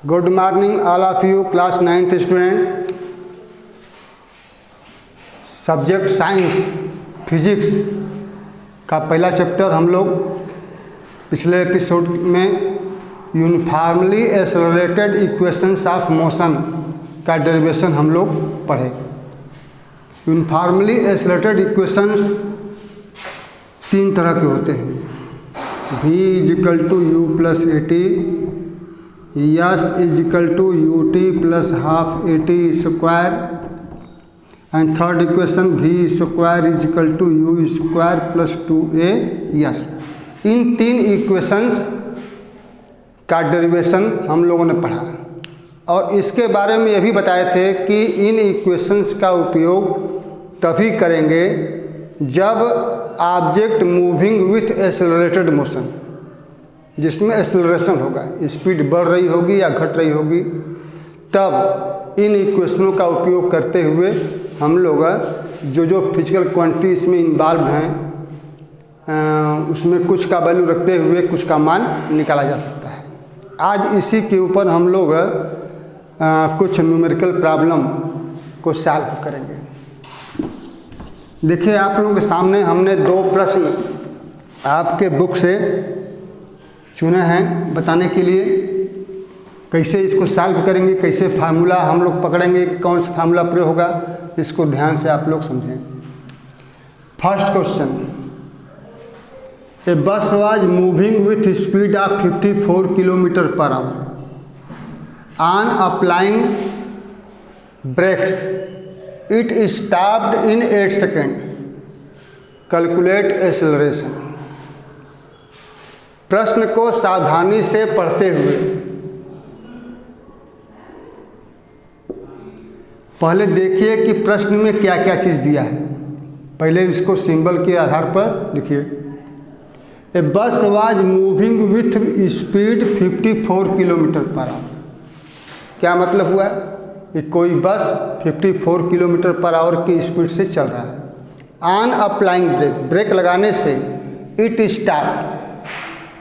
Good morning all of you class 9th student. Subject science physics का पहला chapter हम लोग पिछले एपिसोड में uniformly accelerated equations of motion का डेरिवेशन हम लोग पढ़े। यूनिफॉर्मली एक्सेलरेटेड इक्वेशंस तीन तरह के होते हैं, v equal to you plus a t, s is equal to U T plus half a t square and third equation v square equal to you square plus 2a s. इन तीन equations का derivation हम लोगों ने पढ़ा और इसके बारे में यह भी बताए थे कि इन इक्वेशंस का उपयोग तभी करेंगे जब object moving with accelerated motion, जिसमें एक्सेलरेशन होगा, स्पीड बढ़ रही होगी या घट रही होगी, तब इन इक्वेशनों का उपयोग करते हुए हम लोग जो फिजिकल क्वांटिटी इसमें इन्वॉल्व हैं उसमें कुछ का वैल्यू रखते हुए कुछ का मान निकाला जा सकता है। आज इसी के ऊपर हम लोग कुछ न्यूमेरिकल प्रॉब्लम को सॉल्व करेंगे। देखिए, आप लोगों के सामने हमने दो प्रश्न आपके बुक से चुने हैं बताने के लिए कैसे इसको सॉल्व करेंगे, कैसे फार्मूला हम लोग पकड़ेंगे, कौन सा फार्मूला प्रयोग होगा, इसको ध्यान से आप लोग समझें। First question, a bus was moving with speed of 54 kilometre per hour on applying brakes, it stopped in 8 second, calculate acceleration. प्रश्न को सावधानी से पढ़ते हुए पहले देखिए कि प्रश्न में क्या क्या चीज़ दिया है। पहले इसको सिंबल के आधार पर लिखिए। ए bus was moving with speed 54 kilometre per our. क्या मतलब हुआ कि कोई बस 54 किलोमीटर पर आवर की स्पीड से चल रहा है। ऑन अप्लाइंग ब्रेक, ब्रेक लगाने से इट स्टॉप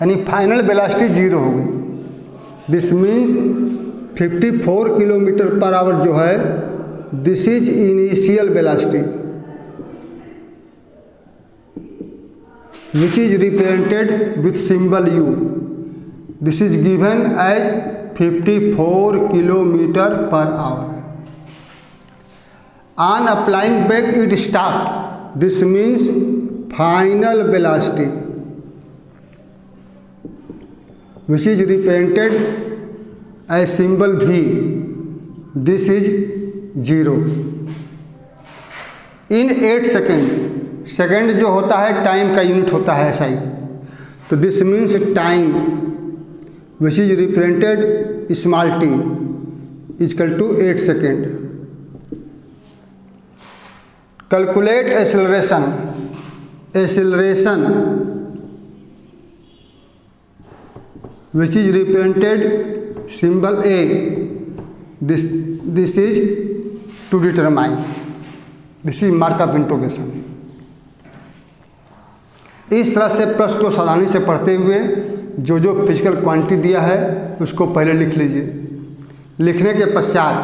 यानी फाइनल वेलोसिटी 0 हो गई। This means 54 kilometre per hour जो है, this is initial velocity which is represented with symbol u। This is given as 54 kilometre per hour. On applying brake it stop, this means final velocity which is represented as symbol v, this is 0 in 8 second. Second जो होता है time का unit होता है ऐसा ही, तो this means time which is represented small t equal to 8 second. Calculate acceleration, acceleration which is represented symbol a, this is to determine, this is mark of interrogation। इस तरह से प्रश्न को सावधानी से पढ़ते हुए जो फिजिकल क्वांटिटी दिया है उसको पहले लिख लीजिए। लिखने के पश्चात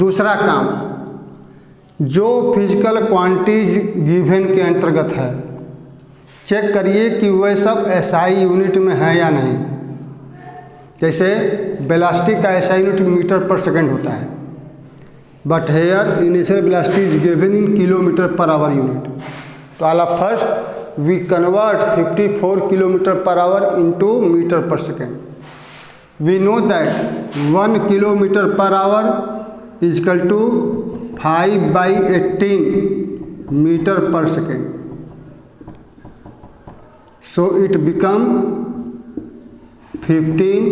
दूसरा काम, जो फिजिकल क्वांटिटीज गिवन के अंतर्गत है चेक करिए कि वह सब एसआई यूनिट में है या नहीं। जैसे वेलोसिटी का SI unit metre per second होता है, but here initial velocity is given in kilometre per hour unit. तो आला first we convert 54 kilometre per hour into metre per second. We know that 1 kilometre per hour is equal to 5/18 metre per second. So it become 15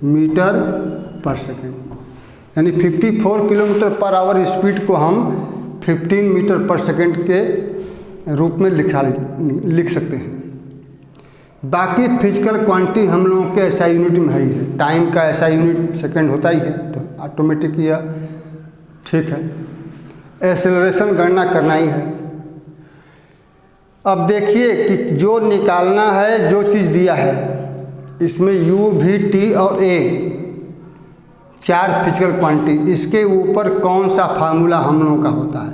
metre per second, यानी 54 kilometre per our speed को हम 15 metre per second के रूप में लिख सकते हैं। बाकी फिजिकल क्वांटिटी हम लोगों के ऐसा यूनिट में ही है, टाइम का ऐसा यूनिट सेकेंड होता ही है, तो ऑटोमेटिक यह ठीक है। एक्सेलरेशन गणना करना ही है। अब देखिए कि जो निकालना है, जो चीज़ दिया है इसमें u, v, t और a 4 फिजिकल क्वांटिटी, इसके ऊपर कौन सा फार्मूला हम लोगों का होता है?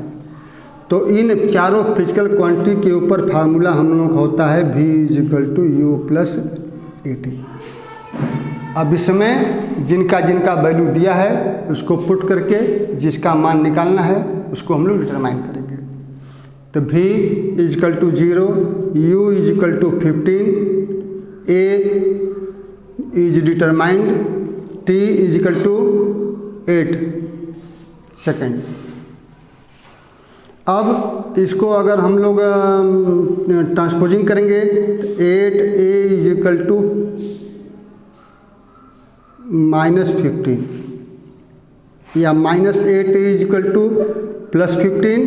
तो इन चारों फिजिकल क्वांटिटी के ऊपर फार्मूला हम लोगों का होता है V=U+AT। अब इसमें जिनका जिनका वैल्यू दिया है उसको पुट करके जिसका मान निकालना है उसको हम लोग डिटरमाइन करेंगे। तो V=0, U=15, A is determined, T=8 second. अब इसको अगर हम लोग ट्रांसपोजिंग करेंगे तो 8A=-15 या -8A=+15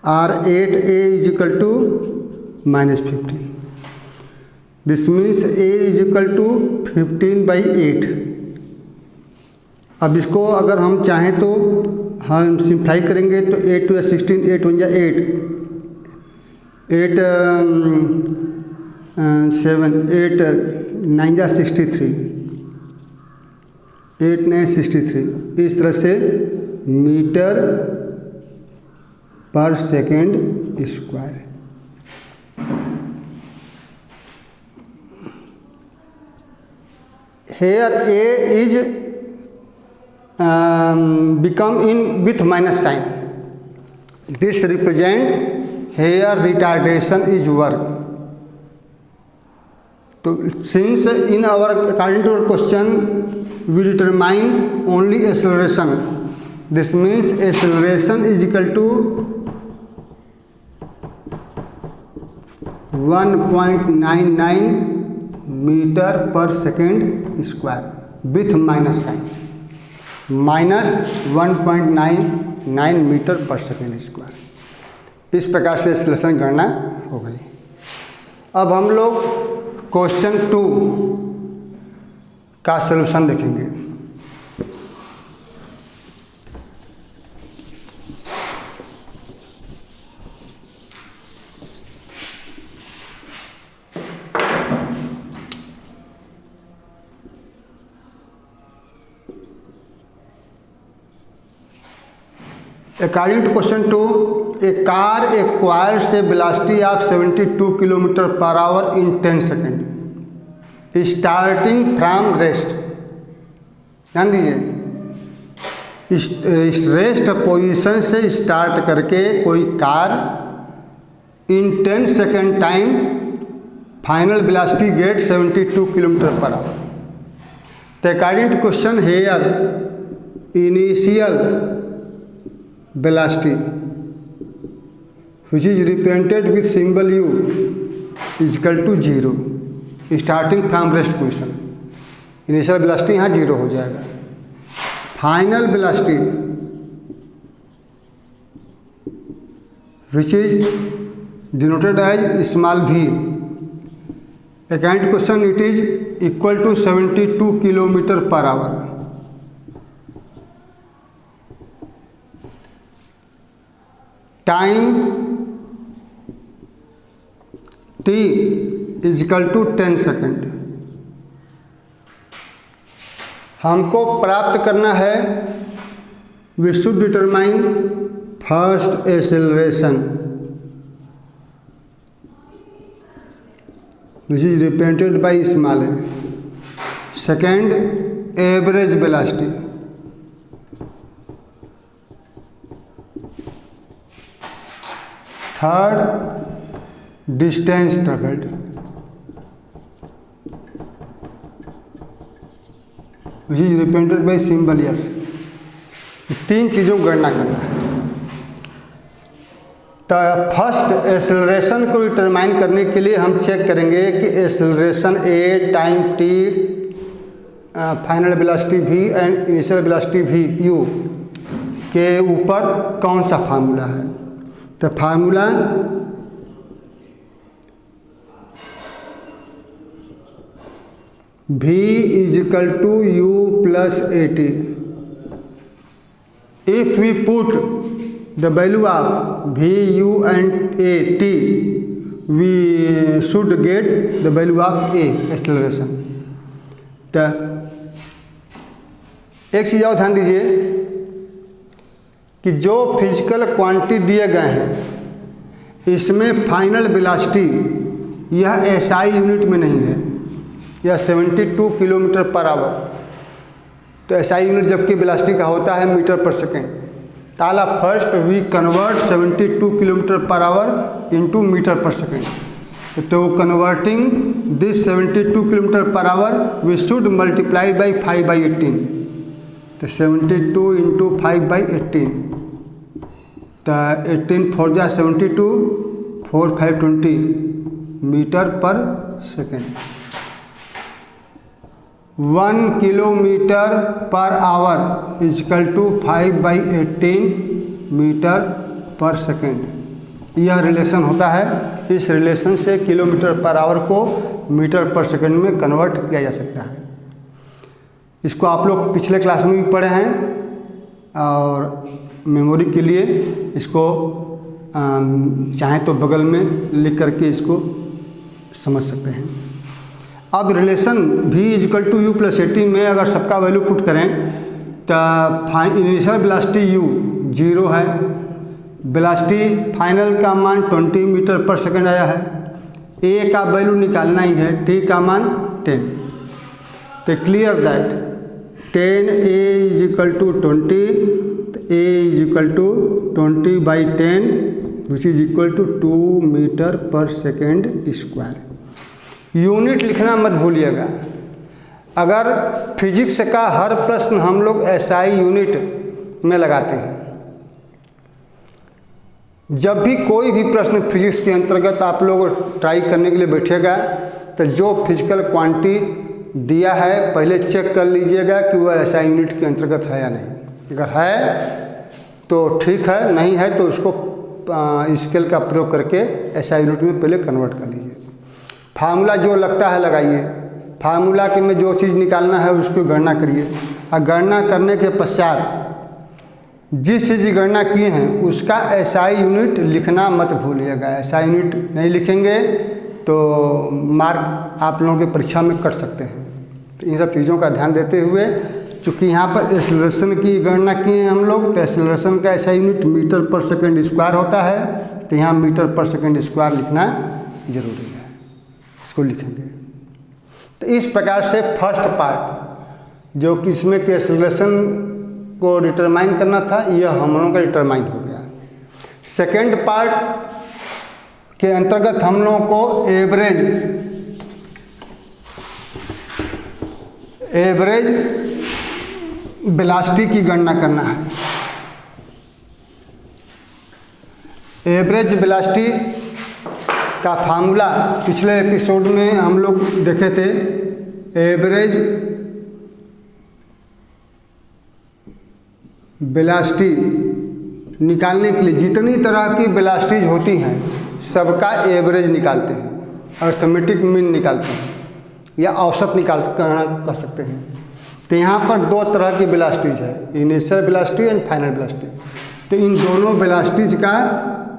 और 8A=-15। This means A=15/8। अब इसको अगर हम चाहें तो हम सिंप्लाई करेंगे तो 8 2 16, 8 1 8, 8 7 8 9 63, 8 9 63। इस तरह से metre per second square. Here A is become in with minus sign. This represent here retardation is work. So since in our according to our question we determine only acceleration, this means acceleration is equal to 1.99 metre per second square with minus sign, -1.99 metre per second square. इस प्रकार से acceleration गणना हो गई। अब हम लोग question 2 का सलूशन देखेंगे। According to question 2, a car acquires a velocity of 72 km/h in 10 seconds, starting from rest। ध्यान दीजिए, इस रेस्ट पोजीशन से स्टार्ट करके कोई car in 10 second time final velocity get 72 km/h। तो according to question here initial velocity which is represented with symbol U is equal to 0 starting from rest position। Initial velocity यहाँ 0 हो जाएगा। Final velocity which is denoted as small v, according to question it is equal to 72 km/h। Time t is equal to 10 second. हमको प्राप्त करना है, we should determine first acceleration which is represented by small A, second average velocity, third distance travelled, which is represented by symbol S. 3 चीज़ों को गणना करना है। तो फर्स्ट एक्सेलरेशन को डिटरमाइन करने के लिए हम चेक करेंगे कि acceleration A time T final velocity v and initial velocity v u के ऊपर कौन सा फार्मूला है। तो formula v is equal to u+at। If we put the value of v u and a t, we should get the value of a acceleration। तो एक चीज़ और ध्यान दीजिए कि जो फिजिकल क्वांटिटी दिए गए हैं इसमें फाइनल वेलोसिटी यह एसआई यूनिट में नहीं है, यह 72 किलोमीटर पर आवर। तो एसआई यूनिट जबकि वेलोसिटी का होता है मीटर पर सेकेंड। ताला first we convert 72 kilometre per hour into metre per second. तो converting this 72 kilometre per hour we should multiply by 5/18। तो 72 इंटू 5/18, तो 18 4 जा 72, 4 5 20 metre per second. 1 kilometre per hour is equal to 5/18 metre per second. यह relation होता है। इस relation से kilometre per our को मीटर पर सेकेंड में कन्वर्ट किया जा सकता है। इसको आप लोग पिछले क्लास में भी पढ़े हैं और मेमोरी के लिए इसको चाहें तो बगल में लिख करके इसको समझ सकते हैं। अब relation v is equal to you plus 80 में अगर सबका वैल्यू पुट करें तो इनिशियल वेलोसिटी u 0 है, वेलोसिटी फाइनल का मान 20 मीटर पर सेकेंड आया है, a का वैल्यू निकालना ही है, t का मान 10। तो clear that 10a is equal to 20, a is equal to 20/10 which is equal to 2 metre per second square. Unit लिखना मत भूलिएगा। अगर फिजिक्स का हर प्रश्न हम लोग एसआई यूनिट में लगाते हैं, जब भी कोई भी प्रश्न फिजिक्स के अंतर्गत आप लोग ट्राई करने के लिए बैठेगा तो जो फिजिकल क्वांटिटी दिया है पहले चेक कर लीजिएगा कि वह एसआई यूनिट के अंतर्गत है या नहीं। अगर है तो ठीक है, नहीं है तो उसको स्केल का प्रयोग करके एसआई यूनिट में पहले कन्वर्ट कर लीजिए। फार्मूला जो लगता है लगाइए, फार्मूला के में जो चीज़ निकालना है उसको गणना करिए, और गणना करने के पश्चात जिस चीज़ की गणना किए हैं उसका एसआई यूनिट लिखना मत भूलिएगा। एसआई यूनिट नहीं लिखेंगे तो मार्क आप लोगों की परीक्षा में कट सकते हैं। तो इन सब चीज़ों का ध्यान देते हुए, चूँकि यहाँ पर एक्सेलरेशन की गणना किए हैं हम लोग, तो एक्सेलरेशन का SI unit metre per second square होता है, तो यहाँ मीटर पर सेकेंड स्क्वायर लिखना जरूरी है, इसको लिखेंगे। तो इस प्रकार से फर्स्ट पार्ट जो कि इसमें के एक्सेलरेशन को डिटरमाइन करना था यह हम लोगों का डिटरमाइन हो गया। सेकेंड पार्ट के अंतर्गत हम लोगों को एवरेज वेलोसिटी की गणना करना है। एवरेज वेलोसिटी का फार्मूला पिछले एपिसोड में हम लोग देखे थे। एवरेज वेलोसिटी निकालने के लिए जितनी तरह की वेलोसिटीज होती हैं सबका एवरेज निकालते हैं, अर्थमेटिक मीन निकालते हैं या औसत कर सकते हैं। तो यहाँ पर दो तरह की वेलोसिटीज है, initial velocity and final velocity. तो इन दोनों वेलोसिटीज का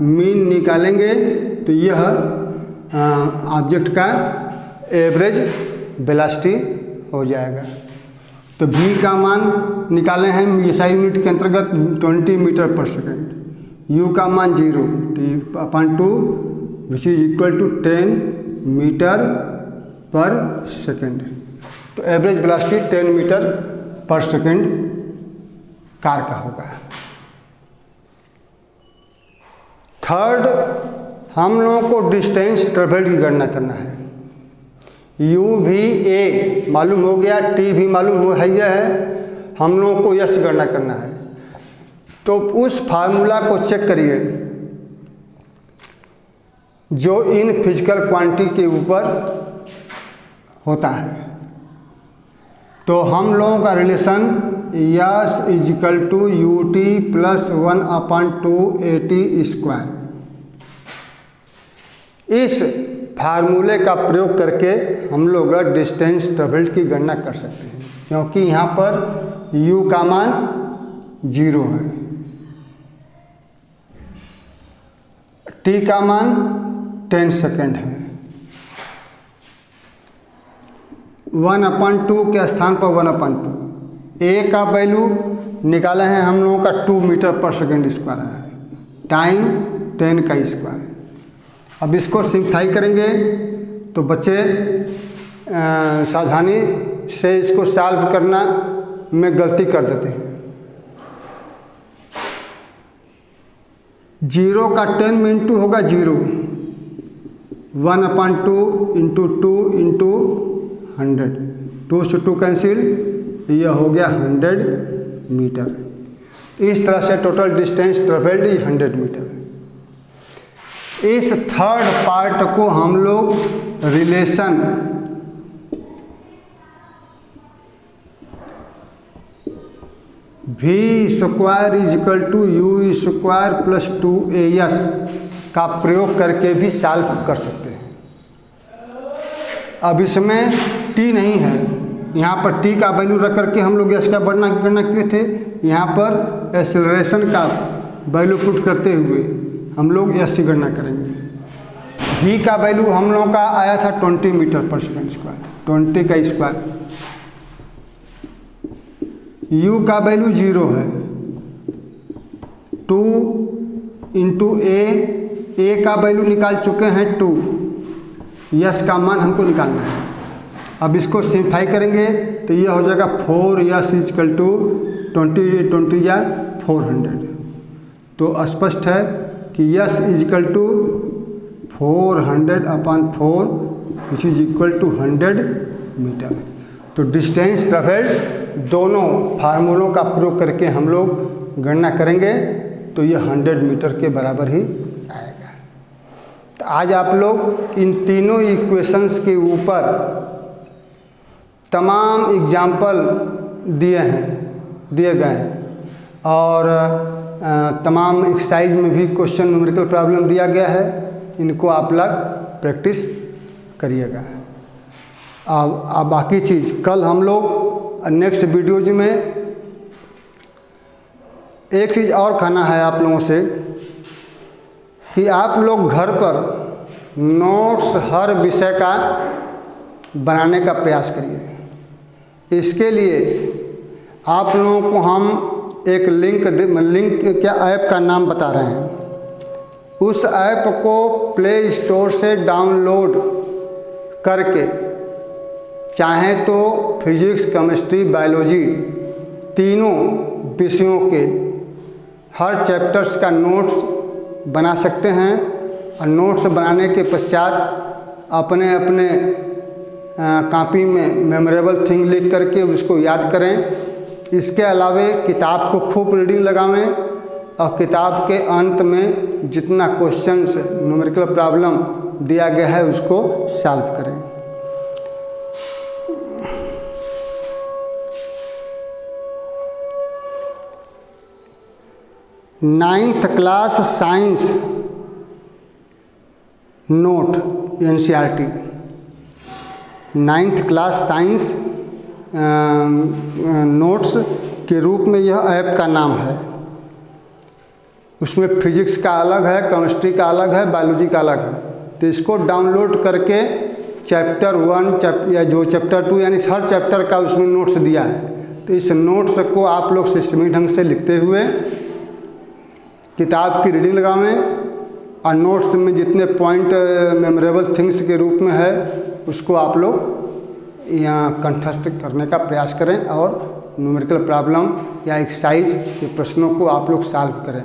मीन निकालेंगे तो यह ऑब्जेक्ट का एवरेज वेलोसिटी हो जाएगा। तो v का मान निकाले हैं एसआई यूनिट के अंतर्गत 20 मीटर पर सेकेंड, u का मान 0 तो अपन 2 which is equal to 10 metre per second. तो average velocity 10 metre per second car का होगा। थर्ड, हम लोगों को डिस्टेंस ट्रेवल्ड की गणना करना है। u भी a मालूम हो गया, t भी मालूम हो है, हम लोगों को यश गणना करना है। तो उस फार्मूला को चेक करिए जो इन फिजिकल क्वांटिटी के ऊपर होता है। तो हम लोगों का relation S is equal to U T plus 1/2 square. इस फार्मूले का प्रयोग करके हम लोग डिस्टेंस ट्रेवल्ड की गणना कर सकते हैं, क्योंकि यहाँ पर u का मान 0 है, t का मान 10 सेकेंड है। 1/2 के स्थान पर 1/2, ए का वैल्यू निकाले हैं हम लोगों का 2 मीटर पर सेकेंड स्क्वायर है, टाइम 10 का स्क्वायर। अब इसको सिंप्लीफाई करेंगे तो बच्चे सावधानी से इसको सॉल्व करना में गलती कर देते हैं। 0 का 10 में इंटू होगा 0, 1/2 इंटू 2 इंटू 100, 2 से 2 कैंसिल, यह हो गया 100 मीटर। इस तरह से टोटल डिस्टेंस ट्रेवल्ड 100 मीटर। इस थर्ड पार्ट को हम लोग relation v square is equal to you square plus 2as का प्रयोग करके भी सॉल्व कर सकते हैं। अब इसमें t नहीं है, यहाँ पर t का वैल्यू रख करके हम लोग s का गणना किए थे। यहाँ पर एक्सेलरेशन का वैल्यू पुट करते हुए हम लोग s की गणना करेंगे। v का वैल्यू हम लोगों का आया था 20 मीटर पर सेकेंड स्क्वायर, 20 का स्क्वायर। u का वैल्यू 0 है, 2 इंटू a का वैल्यू निकाल चुके हैं 2, यस का मान हमको निकालना है। अब इसको सिंप्लीफाई करेंगे तो यह हो जाएगा 4s इक्वल टू 20 या 400। तो स्पष्ट है कि S equal to 400/4 which is equal to 100 metre. तो डिस्टेंस ट्रेवल्ड दोनों फार्मूलों का प्रयोग करके हम लोग गणना करेंगे तो ये 100 मीटर के बराबर ही आएगा। तो आज आप लोग इन तीनों इक्वेशंस के ऊपर तमाम एग्जाम्पल दिए गए हैं और तमाम एक्सरसाइज में भी क्वेश्चन न्यूमेरिकल प्रॉब्लम दिया गया है। इनको आप लोग प्रैक्टिस करिएगा। अब बाकी चीज़ कल हम लोग नेक्स्ट वीडियोज में एक चीज़ और कहना है आप लोगों से कि आप लोग घर पर नोट्स हर विषय का बनाने का प्रयास करिए। इसके लिए आप लोगों को हम एक लिंक क्या ऐप का नाम बता रहे हैं। उस ऐप को प्ले स्टोर से डाउनलोड करके चाहे तो फिजिक्स, केमिस्ट्री, बायोलॉजी तीनों विषयों के हर चैप्टर्स का नोट्स बना सकते हैं और नोट्स बनाने के पश्चात अपने अपने कॉपी में मेमोरेबल थिंग लिख करके उसको याद करें। इसके अलावा किताब को खूब रीडिंग लगावें और किताब के अंत में जितना क्वेश्चंस न्यूमेरिकल प्रॉब्लम दिया गया है उसको सॉल्व करें। Ninth class science note NCERT, ninth class science notes के रूप में यह ऐप का नाम है। उसमें फिजिक्स का अलग है, केमिस्ट्री का अलग है, बायोलॉजी का अलग है। तो इसको डाउनलोड करके चैप्टर 1 या जो चैप्टर 2 यानी हर चैप्टर का उसमें नोट्स दिया है। तो इस नोट्स को आप लोग सिस्टमिक ढंग से लिखते हुए किताब की रीडिंग लगावें और नोट्स में जितने पॉइंट मेमोरेबल थिंग्स के रूप में है उसको आप लोग यहाँ कंठस्थ करने का प्रयास करें और न्यूमेरिकल प्रॉब्लम या एक्सरसाइज के प्रश्नों को आप लोग सॉल्व करें।